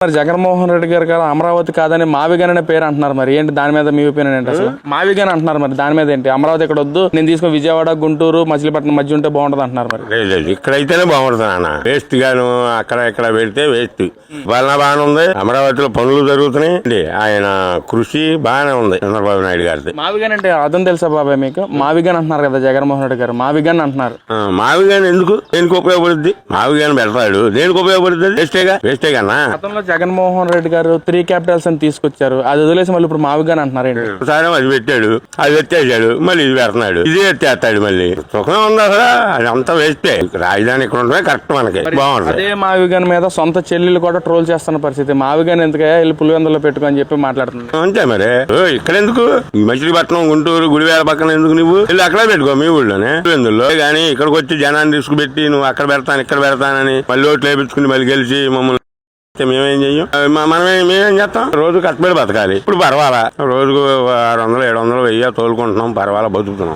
మరి జగన్మోహన్ రెడ్డి గారు కదా అమరావతి కాదని మావిగన్ అనే పేరు అంటున్నారు. మరి ఏంటి దాని మీద మీ ఒపీనియన్ ఏంటి? అసలు మావిగన్ అంటున్నారు, మరి దాని మీద ఏంటి? అమరావతి ఇక్కడ వద్దు, నేను తీసుకుని విజయవాడ, గుంటూరు, మచిలీపట్నం మధ్య ఉంటే బాగుంటది అంటున్నారు. మరి లేదు ఇక్కడైతేనే బాగుంటుంది అన్న. వేస్ట్ గాను అక్కడ ఇక్కడ పెడితే వేస్ట్. వలన బాగానే ఉంది, అమరావతిలో పనులు జరుగుతున్నాయి. ఆయన కృషి బాగానే ఉంది చంద్రబాబు నాయుడు గారిది. మావిగన్ అంటే అర్థం తెలుసా బాబాయ్ మీకు? మావిగన్ అంటున్నారు కదా జగన్మోహన్ రెడ్డి గారు, మావిగన్ అంటున్నారు. మావిగాని ఎందుకు, దేనికి ఉపయోగపడుద్ది? మావిగాని పెడతాడు, దేనికి ఉపయోగపడుతుంది? వేస్టే కన్నా. గతంలో జగన్మోహన్ రెడ్డి గారు 3 క్యాపిటల్స్ అని తీసుకొచ్చారు, అది వదిలేసి మళ్ళీ ఇప్పుడు మావిగన్ అంటున్నారు ఏంటి? ఒకసారి అది పెట్టాడు, అది ఎత్తేసాడు, మళ్ళీ ఇది పెడుతున్నాడు, ఇది ఎత్తేస్తాడు మళ్ళీ. సుఖం ఉంది అసలు, అది అంతా వేస్తే. రాజధాని ఇక్కడ ఉండమే కరెక్ట్, మనకి బాగుంటుంది. అదే మావిగన్ మీద సొంత చెల్లెలు కూడా ట్రోల్ చేస్తున్న పరిస్థితి. మావిగన్ ఎందుకయ్యా వెళ్ళి పులివెందులో పెట్టుకొని చెప్పి మాట్లాడుతుంది. అంతే మరి. ఇక్కడ ఎందుకు? మచిలీపట్నం, గుంటూరు, గుడివేల పక్కన ఎందుకు? నువ్వు వెళ్ళి అక్కడే పెట్టుకో, మీ ఊళ్ళోనే పులివెందుల్లో. కానీ ఇక్కడికి వచ్చి జనాన్ని తీసుకుపెట్టి నువ్వు అక్కడ పెడతాను ఇక్కడ పెడతానని మళ్ళీ ఓట్లు వేపించుకుని మళ్ళీ గెలిచి మమ్మల్ని మేమేం చెయ్యం. మేమేం చేస్తాం? రోజు కష్టపడి బతకాలి. ఇప్పుడు పర్వాలా, రోజుకు 600, 700, 1000 తోలుకుంటున్నాం, పర్వాలా బతుకుతున్నాం.